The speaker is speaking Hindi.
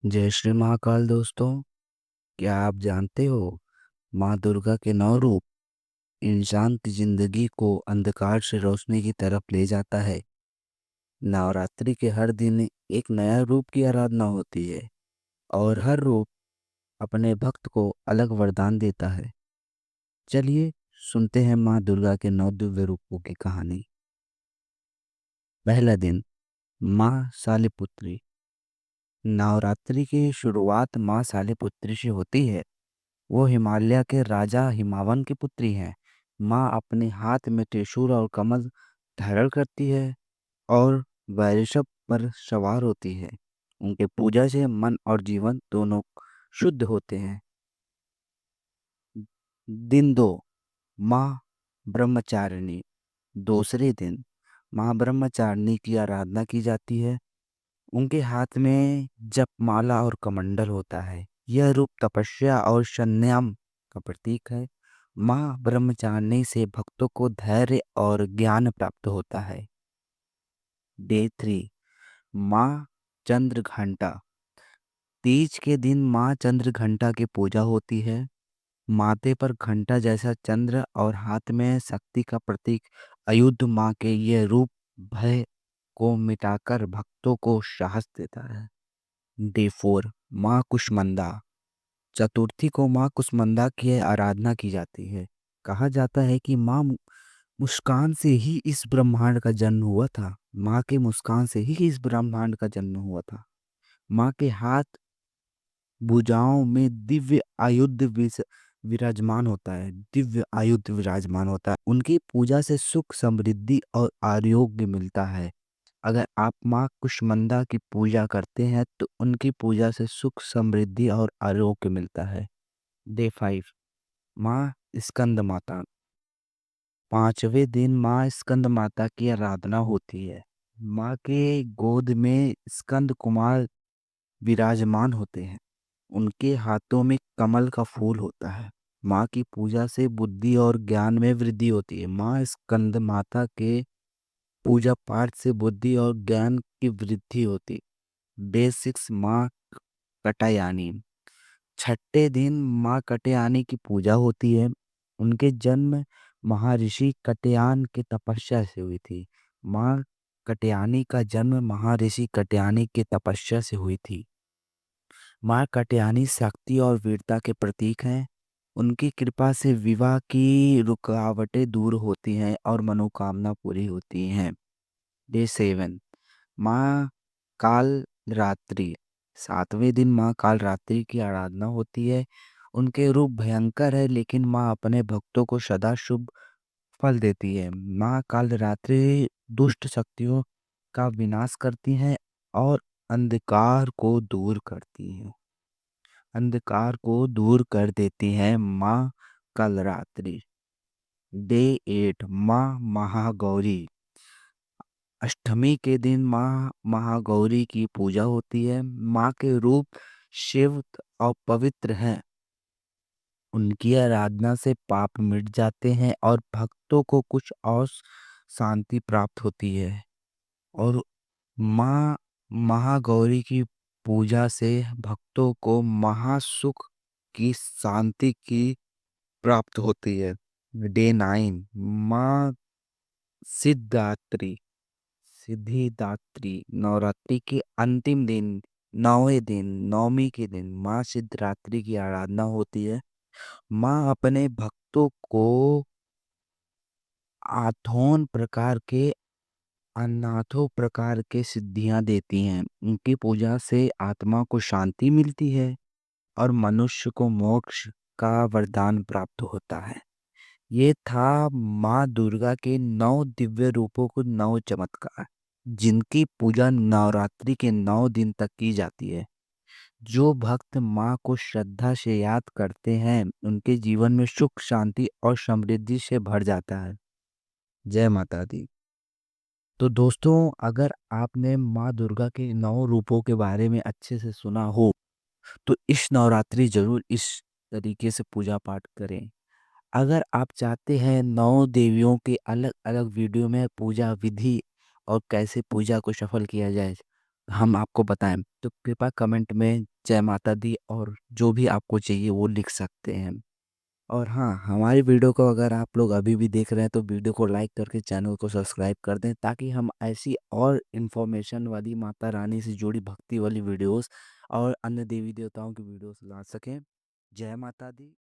जय श्री महाकाल दोस्तों। क्या आप जानते हो माँ दुर्गा के 9 रूप इंसान की जिंदगी को अंधकार से रोशनी की तरफ ले जाता है। नवरात्रि के हर दिन एक नया रूप की आराधना होती है और हर रूप अपने भक्त को अलग वरदान देता है। चलिए सुनते हैं माँ दुर्गा के 9 दिव्य रूपों की कहानी। पहला दिन, माँ शालिपुत्री। नवरात्रि की शुरुआत माँ शालिपुत्री से होती है। वो हिमालय के राजा हिमावन की पुत्री हैं। माँ अपने हाथ में त्रिशूल और कमल धारण करती है और वृषभ पर सवार होती है। उनके पूजा से मन और जीवन दोनों शुद्ध होते हैं। दिन दो, माँ ब्रह्मचारिणी। दूसरे दिन माँ ब्रह्मचारिणी की आराधना की जाती है। उनके हाथ में जपमाला और कमंडल होता है। यह रूप तपस्या और संयम का प्रतीक है। माँ ब्रह्मचारिणी से भक्तों को धैर्य और ज्ञान प्राप्त होता है। डे 3, माँ चंद्र घंटा। तीज के दिन माँ चंद्र घंटा की पूजा होती है। माथे पर घंटा जैसा चंद्र और हाथ में शक्ति का प्रतीक अयुध माँ के ये रूप भय को मिटाकर भक्तों को साहस देता है। डे 4, माँ कुष्मंदा। चतुर्थी को माँ कुष्मंदा की आराधना की जाती है। कहा जाता है कि माँ मुस्कान से ही इस ब्रह्मांड का जन्म हुआ था। माँ के मुस्कान से ही इस ब्रह्मांड का जन्म हुआ था। माँ के हाथ भुजाओं में दिव्य आयुध विराजमान होता है। दिव्य आयुध विराजमान होता है। उनकी पूजा से सुख समृद्धि और आरोग्य मिलता है। अगर आप माँ कुष्मंदा की पूजा करते हैं तो उनकी पूजा से सुख समृद्धि और आरोग्य मिलता है। डे 5, माँ स्कंद माता। पांचवें दिन माँ स्कंद माता की आराधना होती है। माँ के गोद में स्कंद कुमार विराजमान होते हैं। उनके हाथों में कमल का फूल होता है। माँ की पूजा से बुद्धि और ज्ञान में वृद्धि होती है। माँ स्कंद माता के पूजा पाठ से बुद्धि और ज्ञान की वृद्धि होती है। डे 6, माँ कटायानी। छठे दिन माँ कटयानी की पूजा होती है। उनके जन्म महर्षि कटयान की तपस्या से हुई थी। माँ कटयानी का जन्म महर्षि कटयानी की तपस्या से हुई थी। माँ कटयानी शक्ति और वीरता के प्रतीक हैं। उनकी कृपा से विवाह की रुकावटें दूर होती हैं और मनोकामना पूरी होती हैं। डे 7, माँ काल रात्रि। सातवें दिन माँ काल रात्रि की आराधना होती है। उनके रूप भयंकर है लेकिन माँ अपने भक्तों को सदा शुभ फल देती है। माँ काल रात्रि दुष्ट शक्तियों का विनाश करती हैं और अंधकार को दूर करती हैं। अंधकार को दूर कर देती है माँ काल रात्रि। डे 8, माँ महागौरी। अष्टमी के दिन माँ महागौरी की पूजा होती है। माँ के रूप शिव और पवित्र हैं। उनकी आराधना से पाप मिट जाते हैं और भक्तों को कुछ और शांति प्राप्त होती है। और माँ महागौरी की पूजा से भक्तों को महासुख की शांति की प्राप्त होती है। डे 9, माँ सिद्धात्री। सिद्धिदात्री। नवरात्रि के अंतिम दिन, 9वें दिन, नवमी के दिन माँ सिद्धिदात्री की आराधना होती है। माँ अपने भक्तों को अनाथों प्रकार के सिद्धियां देती हैं। उनकी पूजा से आत्मा को शांति मिलती है और मनुष्य को मोक्ष का वरदान प्राप्त होता है। ये था माँ दुर्गा के 9 दिव्य रूपों को 9 चमत्कार, जिनकी पूजा नवरात्रि के 9 दिन तक की जाती है। जो भक्त माँ को श्रद्धा से याद करते हैं उनके जीवन में सुख शांति और समृद्धि से भर जाता है। जय माता दी। तो दोस्तों, अगर आपने माँ दुर्गा के 9 रूपों के बारे में अच्छे से सुना हो तो इस नवरात्रि जरूर इस तरीके से पूजा पाठ करें। अगर आप चाहते हैं 9 देवियों के अलग अलग वीडियो में पूजा विधि और कैसे पूजा को सफल किया जाए हम आपको बताएं, तो कृपया कमेंट में जय माता दी और जो भी आपको चाहिए वो लिख सकते हैं। और हाँ, हमारी वीडियो को अगर आप लोग अभी भी देख रहे हैं तो वीडियो को लाइक करके चैनल को सब्सक्राइब कर दें, ताकि हम ऐसी और इन्फॉर्मेशन वाली माता रानी से जुड़ी भक्ति वाली वीडियोस और अन्य देवी देवताओं की वीडियोस ला सकें। जय माता दी।